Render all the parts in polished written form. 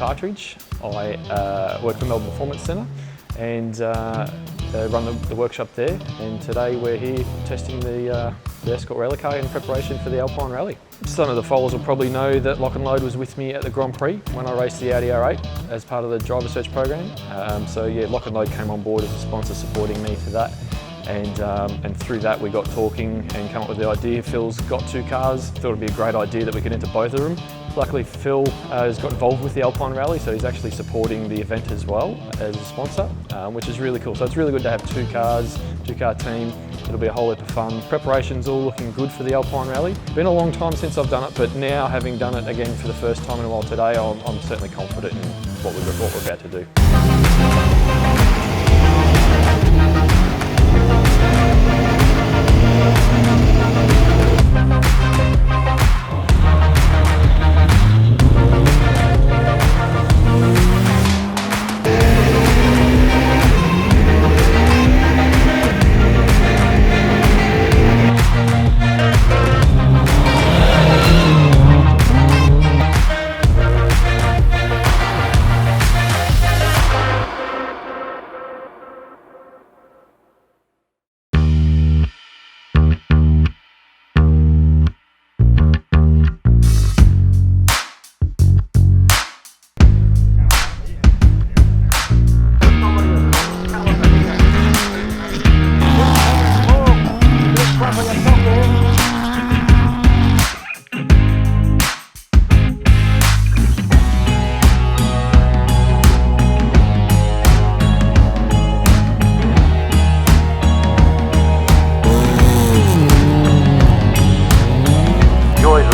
Partridge. I work for Melbourne Performance Centre and run the workshop there. And today we're here testing the Escort rally car in preparation for the Alpine Rally. Some of the followers will probably know that Lock and Load was with me at the Grand Prix when I raced the Audi R8 as part of the driver search program. So yeah, Lock and Load came on board as a sponsor supporting me for that. And through that we got talking and came up with the idea. Phil's got two cars, thought it'd be a great idea that we could enter both of them. Luckily Phil has got involved with the Alpine Rally, so he's actually supporting the event as well as a sponsor, which is really cool. So it's really good to have two cars, two-car team. It'll be a whole heap of fun. Preparation's all looking good for the Alpine Rally. Been a long time since I've done it, but now having done it again for the first time in a while today, I'm certainly confident in what we're about to do.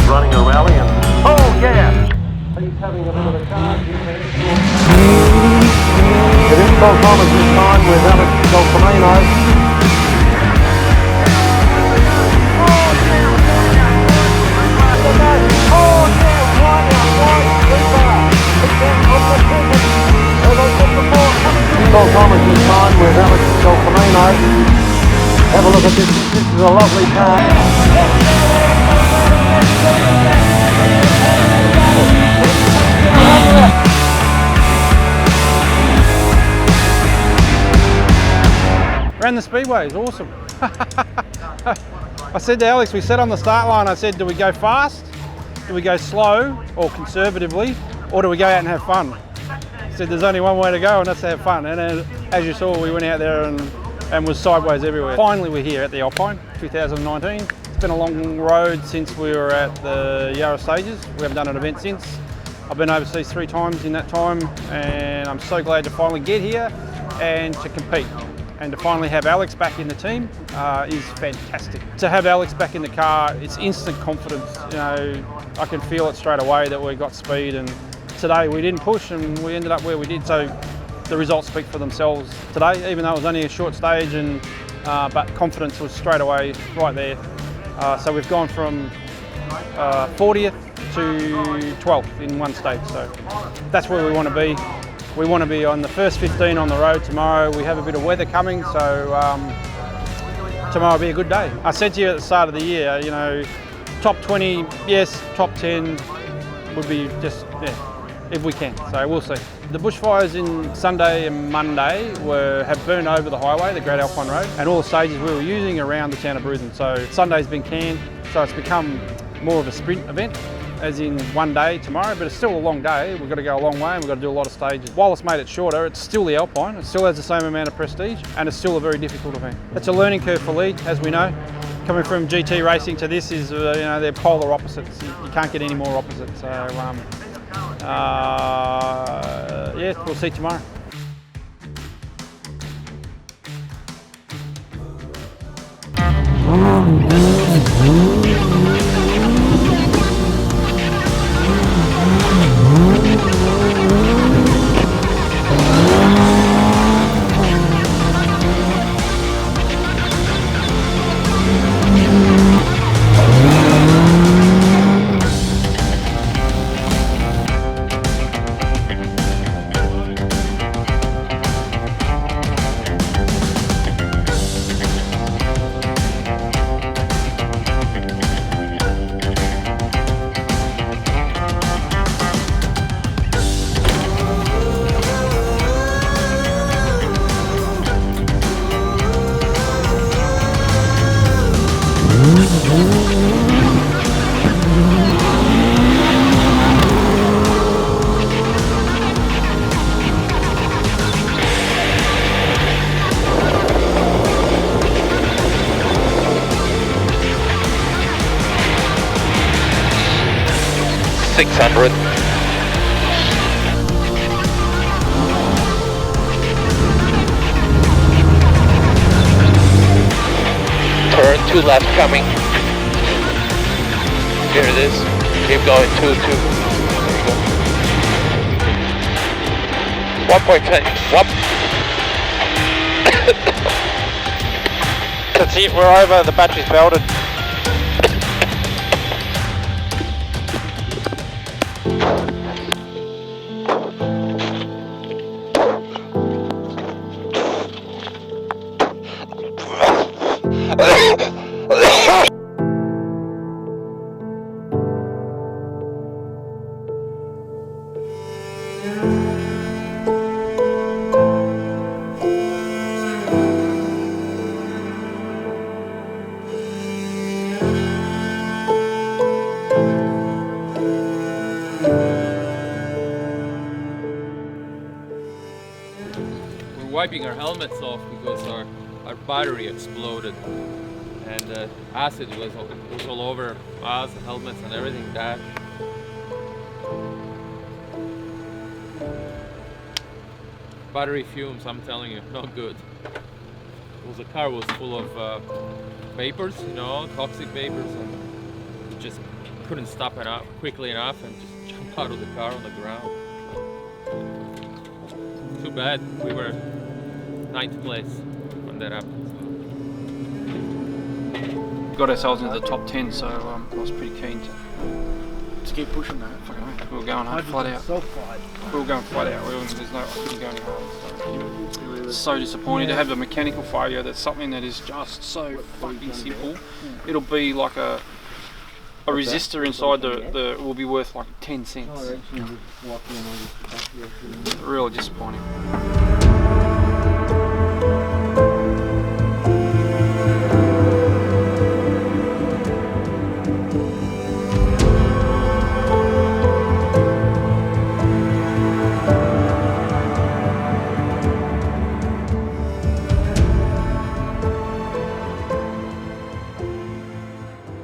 Running a rally and oh yeah! He's having a bit of a charge. It is Bob Thomas this time with Alex Dolcomino. Bob Thomas this time with Alex Dolcomino. Have a look at this. This is a lovely car. Ran the speedway, it's awesome. I said to Alex, we sat on the start line, I said, do we go fast, do we go slow or conservatively, or do we go out and have fun? I said there's only one way to go and that's to have fun. And as you saw, we went out there and was sideways everywhere. Finally we're here at the Alpine 2019. It's been a long road since we were at the Yarra stages. We haven't done an event since. I've been overseas 3 times in that time and I'm so glad to finally get here and to compete. And to finally have Alex back in the team is fantastic. To have Alex back in the car, it's instant confidence. You know, I can feel it straight away that we got speed, and today we didn't push and we ended up where we did. So the results speak for themselves today, even though it was only a short stage, and but confidence was straight away right there. So we've gone from 40th to 12th in one stage. So that's where we want to be. We want to be on the first 15 on the road tomorrow. We have a bit of weather coming, so tomorrow will be a good day. I said to you at the start of the year, you know, top 20, yes, top 10 would be just, yeah, if we can, so we'll see. The bushfires in Sunday and Monday have burned over the highway, the Great Alpine Road, and all the stages we were using around the town of Bruthen. So Sunday's been canned, so it's become more of a sprint event, as in one day tomorrow, but it's still a long day. We've got to go a long way and we've got to do a lot of stages. While it's made it shorter, it's still the Alpine. It still has the same amount of prestige and it's still a very difficult event. It's a learning curve for Lead, as we know. Coming from GT racing to this is, you know, they're polar opposites. You can't get any more opposite. So, yeah, we'll see tomorrow. 600. Turn 2 left coming. Here it is. Keep going 2, 2. There you go. 1.5. That's it, we're over, the battery's belted. Wiping our helmets off because our battery exploded, and acid was all over us, the helmets and everything. That battery fumes, I'm telling you, not good. Because the car was full of vapors, you know, toxic vapors, and we just couldn't stop it up quickly enough and just jump out of the car on the ground. Too bad, we were 9th place when that happened. Got ourselves into the top 10, so I was pretty keen to keep pushing that. We were going flat out. We were going flat out. I couldn't go any harder. It's so disappointing to have a mechanical failure. That's something that is just so fucking simple. It'll be like a resistor inside the will be worth like 10 cents. Really disappointing.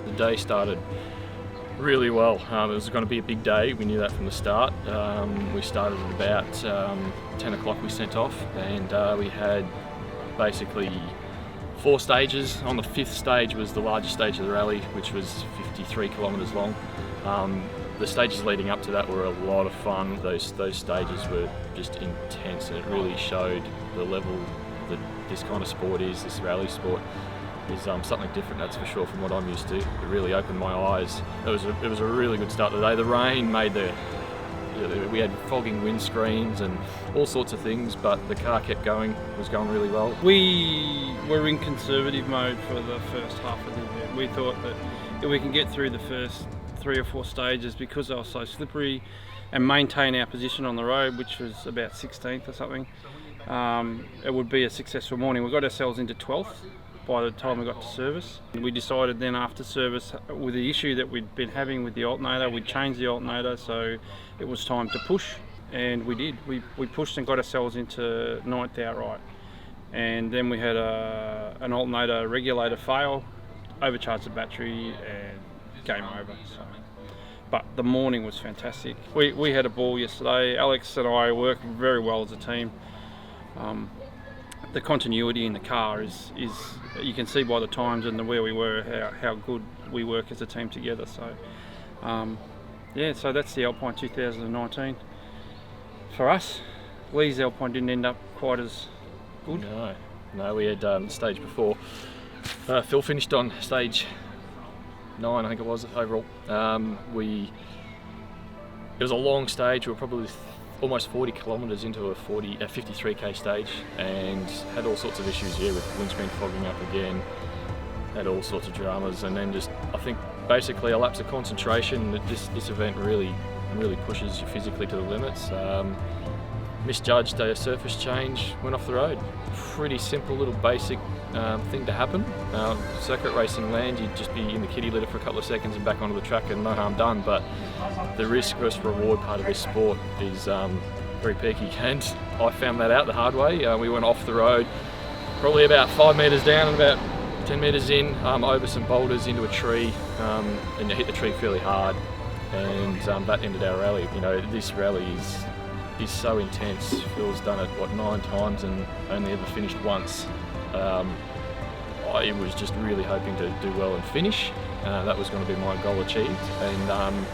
The day started really well. It was going to be a big day. We knew that from the start. We started at about 10 o'clock. We sent off, and we had basically 4 stages. On the 5th stage was the largest stage of the rally, which was 53 kilometres long. The stages leading up to that were a lot of fun. Those stages were just intense, and it really showed the level that this kind of sport is, this rally sport. Is something different, that's for sure, from what I'm used to. It really opened my eyes. It was a really good start to the day. The rain made we had fogging windscreens and all sorts of things, but the car kept going, was going really well. We were in conservative mode for the first half of the event. We thought that if we can get through the first 3 or 4 stages, because they were so slippery, and maintain our position on the road, which was about 16th or something, it would be a successful morning. We got ourselves into 12th. By the time we got to service. We decided then after service, with the issue that we'd been having with the alternator, we'd change the alternator, so it was time to push, and we did. We pushed and got ourselves into 9th outright. And then we had an alternator regulator fail, overcharged the battery, and game over. So. But the morning was fantastic. We had a ball yesterday. Alex and I work very well as a team. The continuity in the car is you can see by the times and where we were how good we work as a team together. So yeah, so that's the Alpine 2019 for us. Lee's Alpine didn't end up quite as good. No, we had the stage before. Phil finished on stage 9, I think it was overall. It was a long stage. We were probably almost 40 kilometres into a 53k stage, and had all sorts of issues here with windscreen fogging up again, had all sorts of dramas, and then just, I think, basically a lapse of concentration. This event really pushes you physically to the limits. Misjudged a surface change, went off the road. Pretty simple little basic thing to happen. Circuit racing land, you'd just be in the kitty litter for a couple of seconds and back onto the track and no harm done, but the risk versus reward part of this sport is very peaky, and I found that out the hard way. We went off the road, probably about 5 metres down and about 10 metres in, over some boulders into a tree, and you hit the tree fairly hard, and that ended our rally. You know, this rally is so intense. Phil's done it, what, 9 times and only ever finished once. I was just really hoping to do well and finish. That was going to be my goal achieved, and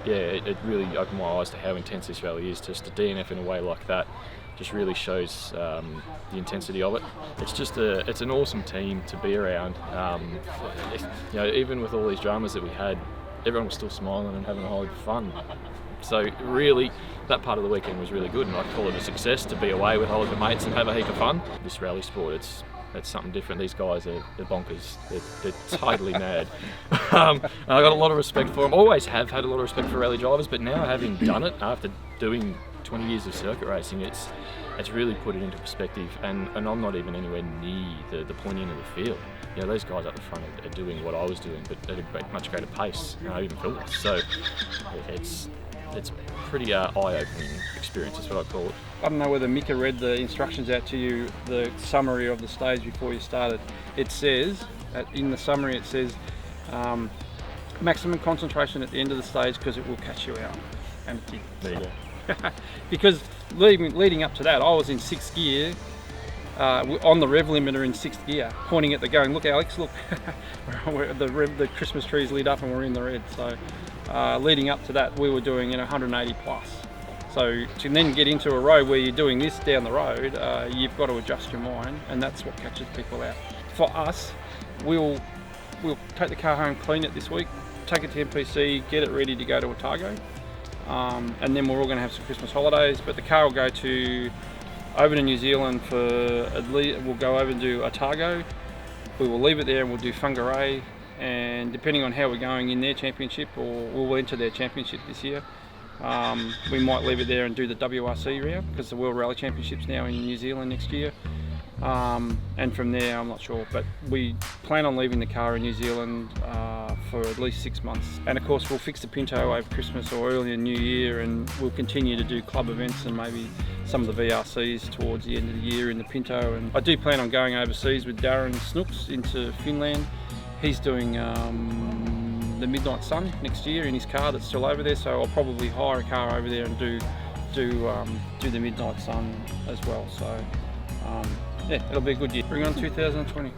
yeah, it really opened my eyes to how intense this rally is. Just to DNF in a way like that just really shows the intensity of it. It's an awesome team to be around. You know, even with all these dramas that we had, everyone was still smiling and having a whole heap of fun. So really, that part of the weekend was really good, and I call it a success to be away with all of the mates and have a heap of fun. This rally sport, it's something different. These guys are bonkers. They're totally mad. I got a lot of respect for them. Always have had a lot of respect for rally drivers, but now having done it after doing 20 years of circuit racing, it's really put it into perspective. And I'm not even anywhere near the point end of the field. You know, those guys up the front are doing what I was doing, but at a much greater pace. You know, even Phil was. So it's pretty eye-opening experience, is what I call it. I don't know whether Mika read the instructions out to you, the summary of the stage before you started. It says, in the summary it says, maximum concentration at the end of the stage because it will catch you out. And it did. There you go. Because leading up to that, I was in 6th gear, on the rev limiter in 6th gear, pointing at the going, look Alex, look, the Christmas trees lit up and we're in the red. So leading up to that, we were doing 180 plus. So to then get into a road where you're doing this down the road, you've got to adjust your mind, and that's what catches people out. For us, we'll take the car home, clean it this week, take it to MPC, get it ready to go to Otago, and then we're all going to have some Christmas holidays. But the car will go over to New Zealand for at least. We'll go over and do Otago. We will leave it there and we'll do Whangarei, and depending on how we're going in their championship, or we'll enter their championship this year. We might leave it there and do the WRC round because the World Rally Championships now in New Zealand next year, and from there I'm not sure, but we plan on leaving the car in New Zealand for at least 6 months, and of course we'll fix the Pinto over Christmas or early in New Year, and we'll continue to do club events and maybe some of the VRCs towards the end of the year in the Pinto. And I do plan on going overseas with Darren Snooks into Finland. He's doing the Midnight Sun next year in his car that's still over there, so I'll probably hire a car over there and do the Midnight Sun as well. So yeah, it'll be a good year. Bring on 2020.